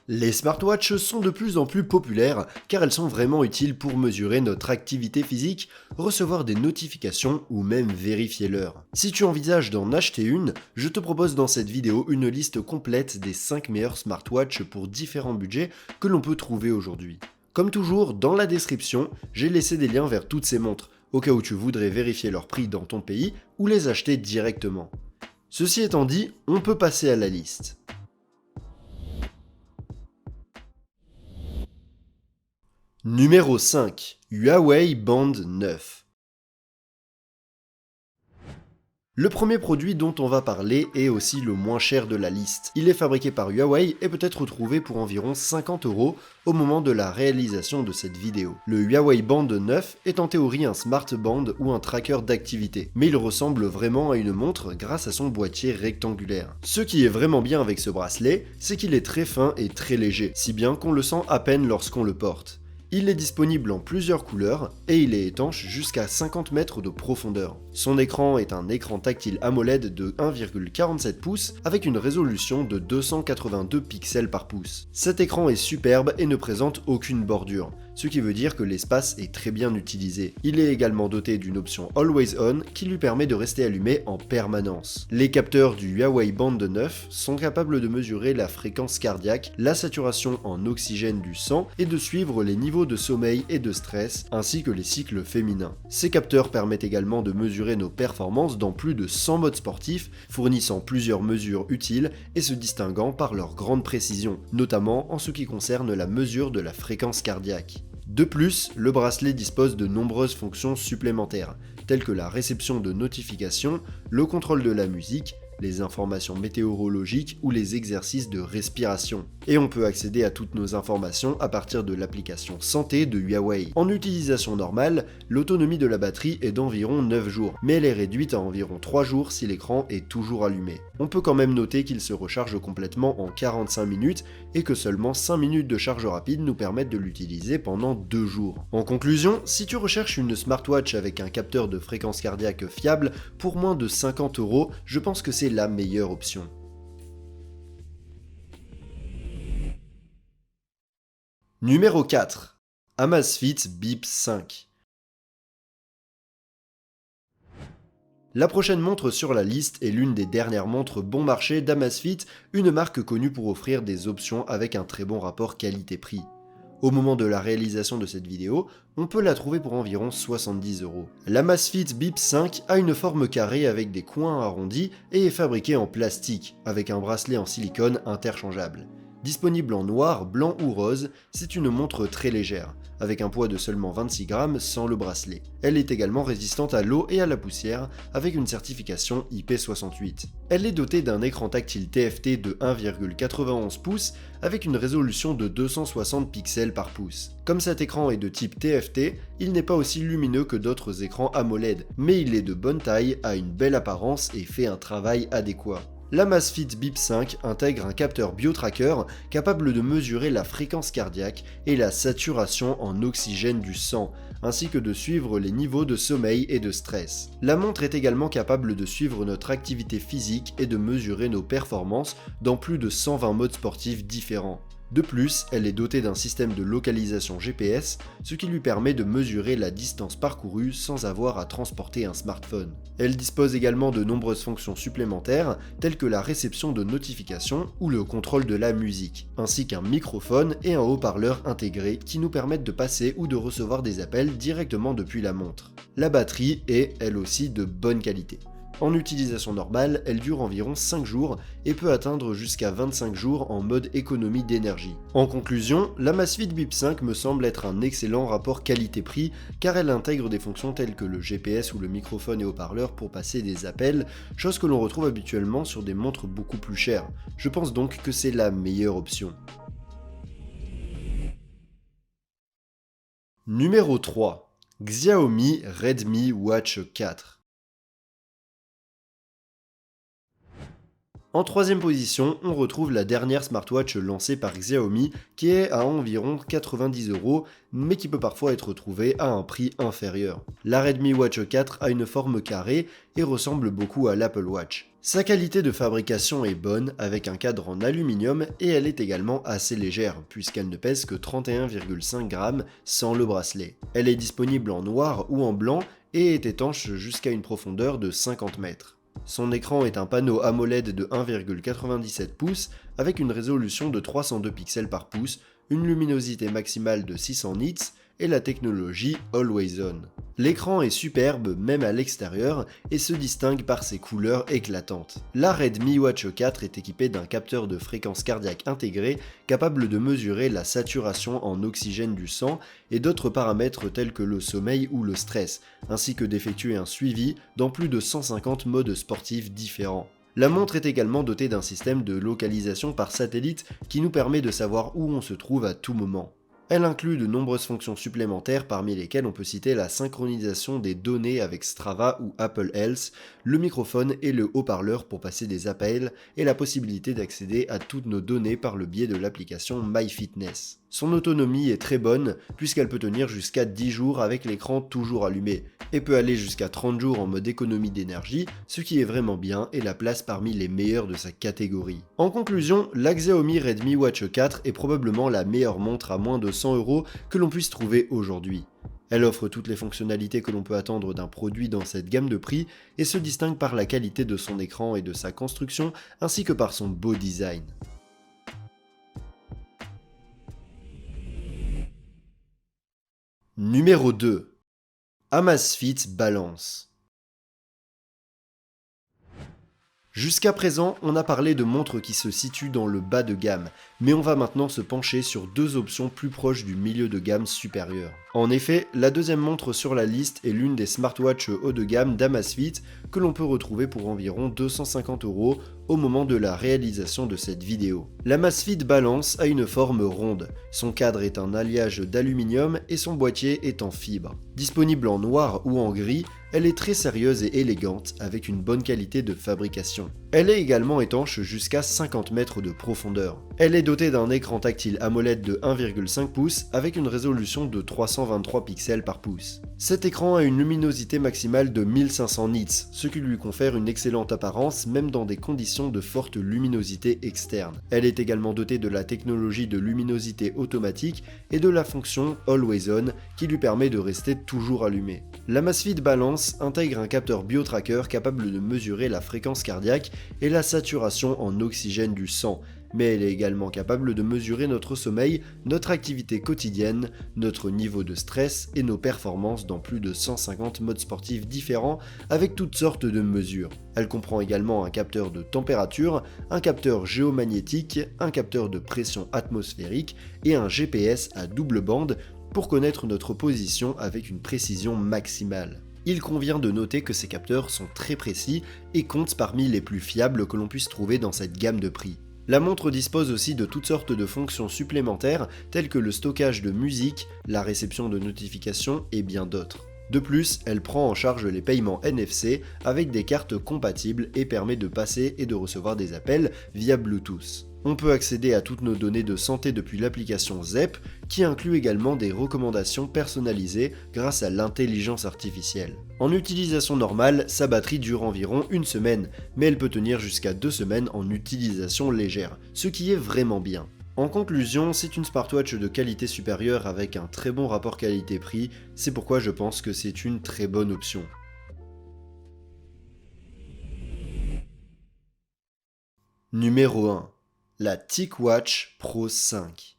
Les smartwatches sont de plus en plus populaires car elles sont vraiment utiles pour mesurer notre activité physique, recevoir des notifications ou même vérifier l'heure. Si tu envisages d'en acheter une, je te propose dans cette vidéo une liste complète des 5 meilleurs smartwatches pour différents budgets que l'on peut trouver aujourd'hui. Comme toujours, dans la description, j'ai laissé des liens vers toutes ces montres, au cas où tu voudrais vérifier leur prix dans ton pays ou les acheter directement. Ceci étant dit, on peut passer à la liste. Numéro 5. Huawei Band 9. Le premier produit dont on va parler est aussi le moins cher de la liste. Il est fabriqué par Huawei et peut être trouvé pour environ 50€ au moment de la réalisation de cette vidéo. Le Huawei Band 9 est en théorie un smart band ou un tracker d'activité, mais il ressemble vraiment à une montre grâce à son boîtier rectangulaire. Ce qui est vraiment bien avec ce bracelet, c'est qu'il est très fin et très léger, si bien qu'on le sent à peine lorsqu'on le porte. Il est disponible en plusieurs couleurs et il est étanche jusqu'à 50 mètres de profondeur. Son écran est un écran tactile AMOLED de 1,47 pouces avec une résolution de 282 pixels par pouce. Cet écran est superbe et ne présente aucune bordure, ce qui veut dire que l'espace est très bien utilisé. Il est également doté d'une option Always On qui lui permet de rester allumé en permanence. Les capteurs du Huawei Band 9 sont capables de mesurer la fréquence cardiaque, la saturation en oxygène du sang et de suivre les niveaux de sommeil et de stress, ainsi que les cycles féminins. Ces capteurs permettent également de mesurer nos performances dans plus de 100 modes sportifs, fournissant plusieurs mesures utiles et se distinguant par leur grande précision, notamment en ce qui concerne la mesure de la fréquence cardiaque. De plus, le bracelet dispose de nombreuses fonctions supplémentaires, telles que la réception de notifications, le contrôle de la musique, les informations météorologiques ou les exercices de respiration. Et on peut accéder à toutes nos informations à partir de l'application Santé de Huawei. En utilisation normale, l'autonomie de la batterie est d'environ 9 jours, mais elle est réduite à environ 3 jours si l'écran est toujours allumé. On peut quand même noter qu'il se recharge complètement en 45 minutes et que seulement 5 minutes de charge rapide nous permettent de l'utiliser pendant 2 jours. En conclusion, si tu recherches une smartwatch avec un capteur de fréquence cardiaque fiable pour moins de 50€, je pense que c'est la meilleure option. Numéro 4. Amazfit Bip 5. La prochaine montre sur la liste est l'une des dernières montres bon marché d'Amazfit, une marque connue pour offrir des options avec un très bon rapport qualité-prix. Au moment de la réalisation de cette vidéo, on peut la trouver pour environ 70€. L'Amazfit Bip 5 a une forme carrée avec des coins arrondis et est fabriquée en plastique, avec un bracelet en silicone interchangeable. Disponible en noir, blanc ou rose, c'est une montre très légère, avec un poids de seulement 26 grammes sans le bracelet. Elle est également résistante à l'eau et à la poussière, avec une certification IP68. Elle est dotée d'un écran tactile TFT de 1,91 pouces, avec une résolution de 260 pixels par pouce. Comme cet écran est de type TFT, il n'est pas aussi lumineux que d'autres écrans AMOLED, mais il est de bonne taille, a une belle apparence et fait un travail adéquat. L'Amazfit Bip 5 intègre un capteur BioTracker capable de mesurer la fréquence cardiaque et la saturation en oxygène du sang, ainsi que de suivre les niveaux de sommeil et de stress. La montre est également capable de suivre notre activité physique et de mesurer nos performances dans plus de 120 modes sportifs différents. De plus, elle est dotée d'un système de localisation GPS, ce qui lui permet de mesurer la distance parcourue sans avoir à transporter un smartphone. Elle dispose également de nombreuses fonctions supplémentaires, telles que la réception de notifications ou le contrôle de la musique, ainsi qu'un microphone et un haut-parleur intégré qui nous permettent de passer ou de recevoir des appels directement depuis la montre. La batterie est, elle aussi, de bonne qualité. En utilisation normale, elle dure environ 5 jours et peut atteindre jusqu'à 25 jours en mode économie d'énergie. En conclusion, l'Amazfit Bip 5 me semble être un excellent rapport qualité-prix car elle intègre des fonctions telles que le GPS ou le microphone et haut-parleur pour passer des appels, chose que l'on retrouve habituellement sur des montres beaucoup plus chères. Je pense donc que c'est la meilleure option. Numéro 3. Xiaomi Redmi Watch 4. En troisième position, on retrouve la dernière smartwatch lancée par Xiaomi qui est à environ 90 €, mais qui peut parfois être trouvée à un prix inférieur. La Redmi Watch 4 a une forme carrée et ressemble beaucoup à l'Apple Watch. Sa qualité de fabrication est bonne avec un cadre en aluminium et elle est également assez légère puisqu'elle ne pèse que 31,5 grammes sans le bracelet. Elle est disponible en noir ou en blanc et est étanche jusqu'à une profondeur de 50 mètres. Son écran est un panneau AMOLED de 1,97 pouces avec une résolution de 302 pixels par pouce, une luminosité maximale de 600 nits et la technologie Always On. L'écran est superbe même à l'extérieur et se distingue par ses couleurs éclatantes. La Redmi Watch 4 est équipée d'un capteur de fréquence cardiaque intégré capable de mesurer la saturation en oxygène du sang et d'autres paramètres tels que le sommeil ou le stress, ainsi que d'effectuer un suivi dans plus de 150 modes sportifs différents. La montre est également dotée d'un système de localisation par satellite qui nous permet de savoir où on se trouve à tout moment. Elle inclut de nombreuses fonctions supplémentaires parmi lesquelles on peut citer la synchronisation des données avec Strava ou Apple Health, le microphone et le haut-parleur pour passer des appels et la possibilité d'accéder à toutes nos données par le biais de l'application MyFitness. Son autonomie est très bonne puisqu'elle peut tenir jusqu'à 10 jours avec l'écran toujours allumé et peut aller jusqu'à 30 jours en mode économie d'énergie, ce qui est vraiment bien et la place parmi les meilleurs de sa catégorie. En conclusion, la Xiaomi Redmi Watch 4 est probablement la meilleure montre à moins de 100 € que l'on puisse trouver aujourd'hui. Elle offre toutes les fonctionnalités que l'on peut attendre d'un produit dans cette gamme de prix et se distingue par la qualité de son écran et de sa construction ainsi que par son beau design. Numéro 2. Amazfit Balance. Jusqu'à présent, on a parlé de montres qui se situent dans le bas de gamme, mais on va maintenant se pencher sur deux options plus proches du milieu de gamme supérieur. En effet, la deuxième montre sur la liste est l'une des smartwatches haut de gamme d'Amazfit que l'on peut retrouver pour environ 250 € au moment de la réalisation de cette vidéo. L'Amazfit Balance a une forme ronde, son cadre est un alliage d'aluminium et son boîtier est en fibre. Disponible en noir ou en gris, elle est très sérieuse et élégante avec une bonne qualité de fabrication. Elle est également étanche jusqu'à 50 mètres de profondeur. Elle est dotée d'un écran tactile AMOLED de 1,5 pouces avec une résolution de 323 pixels par pouce. Cet écran a une luminosité maximale de 1500 nits, ce qui lui confère une excellente apparence même dans des conditions de forte luminosité externe. Elle est également dotée de la technologie de luminosité automatique et de la fonction Always On qui lui permet de rester toujours allumée. L'Amazfit Balance intègre un capteur BioTracker capable de mesurer la fréquence cardiaque et la saturation en oxygène du sang, mais elle est également capable de mesurer notre sommeil, notre activité quotidienne, notre niveau de stress et nos performances dans plus de 150 modes sportifs différents avec toutes sortes de mesures. Elle comprend également un capteur de température, un capteur géomagnétique, un capteur de pression atmosphérique et un GPS à double bande pour connaître notre position avec une précision maximale. Il convient de noter que ces capteurs sont très précis et comptent parmi les plus fiables que l'on puisse trouver dans cette gamme de prix. La montre dispose aussi de toutes sortes de fonctions supplémentaires telles que le stockage de musique, la réception de notifications et bien d'autres. De plus, elle prend en charge les paiements NFC avec des cartes compatibles et permet de passer et de recevoir des appels via Bluetooth. On peut accéder à toutes nos données de santé depuis l'application Zepp, qui inclut également des recommandations personnalisées grâce à l'intelligence artificielle. En utilisation normale, sa batterie dure environ une semaine, mais elle peut tenir jusqu'à 2 semaines en utilisation légère, ce qui est vraiment bien. En conclusion, c'est une smartwatch de qualité supérieure avec un très bon rapport qualité-prix, c'est pourquoi je pense que c'est une très bonne option. Numéro 1. La TicWatch Pro 5.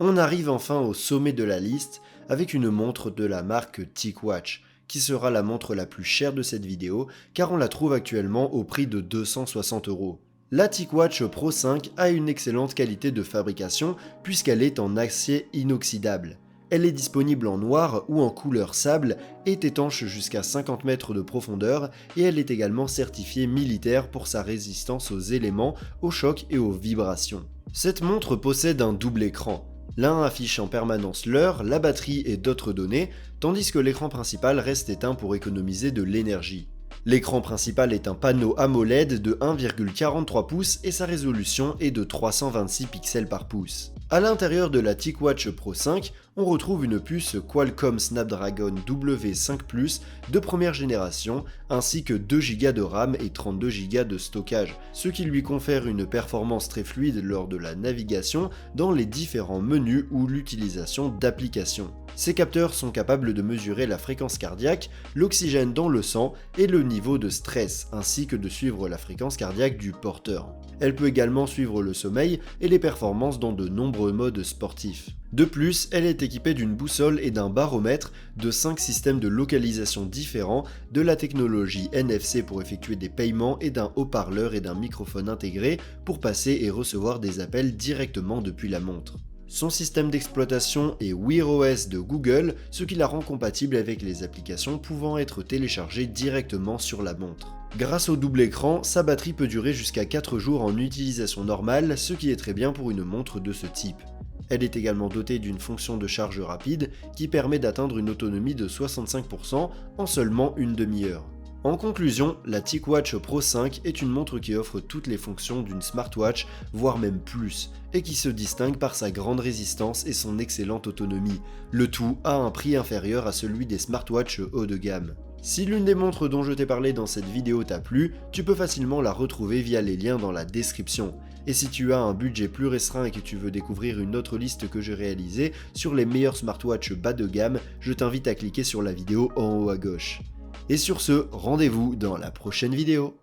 On arrive enfin au sommet de la liste avec une montre de la marque TicWatch, qui sera la montre la plus chère de cette vidéo car on la trouve actuellement au prix de 260 €. La TicWatch Pro 5 a une excellente qualité de fabrication puisqu'elle est en acier inoxydable. Elle est disponible en noir ou en couleur sable, est étanche jusqu'à 50 mètres de profondeur et elle est également certifiée militaire pour sa résistance aux éléments, aux chocs et aux vibrations. Cette montre possède un double écran. L'un affiche en permanence l'heure, la batterie et d'autres données, tandis que l'écran principal reste éteint pour économiser de l'énergie. L'écran principal est un panneau AMOLED de 1,43 pouces et sa résolution est de 326 pixels par pouce. À l'intérieur de la TicWatch Pro 5, on retrouve une puce Qualcomm Snapdragon W5 de première génération, ainsi que 2 Go de RAM et 32 Go de stockage, ce qui lui confère une performance très fluide lors de la navigation dans les différents menus ou l'utilisation d'applications. Ces capteurs sont capables de mesurer la fréquence cardiaque, l'oxygène dans le sang et le niveau de stress, ainsi que de suivre la fréquence cardiaque du porteur. Elle peut également suivre le sommeil et les performances dans de nombreux modes sportifs. De plus, elle est équipée d'une boussole et d'un baromètre, de 5 systèmes de localisation différents, de la technologie NFC pour effectuer des paiements et d'un haut-parleur et d'un microphone intégré pour passer et recevoir des appels directement depuis la montre. Son système d'exploitation est Wear OS de Google, ce qui la rend compatible avec les applications pouvant être téléchargées directement sur la montre. Grâce au double écran, sa batterie peut durer jusqu'à 4 jours en utilisation normale, ce qui est très bien pour une montre de ce type. Elle est également dotée d'une fonction de charge rapide qui permet d'atteindre une autonomie de 65% en seulement une demi-heure. En conclusion, la TicWatch Pro 5 est une montre qui offre toutes les fonctions d'une smartwatch, voire même plus, et qui se distingue par sa grande résistance et son excellente autonomie, le tout à un prix inférieur à celui des smartwatches haut de gamme. Si l'une des montres dont je t'ai parlé dans cette vidéo t'a plu, tu peux facilement la retrouver via les liens dans la description. Et si tu as un budget plus restreint et que tu veux découvrir une autre liste que j'ai réalisée sur les meilleurs smartwatches bas de gamme, je t'invite à cliquer sur la vidéo en haut à gauche. Et sur ce, rendez-vous dans la prochaine vidéo.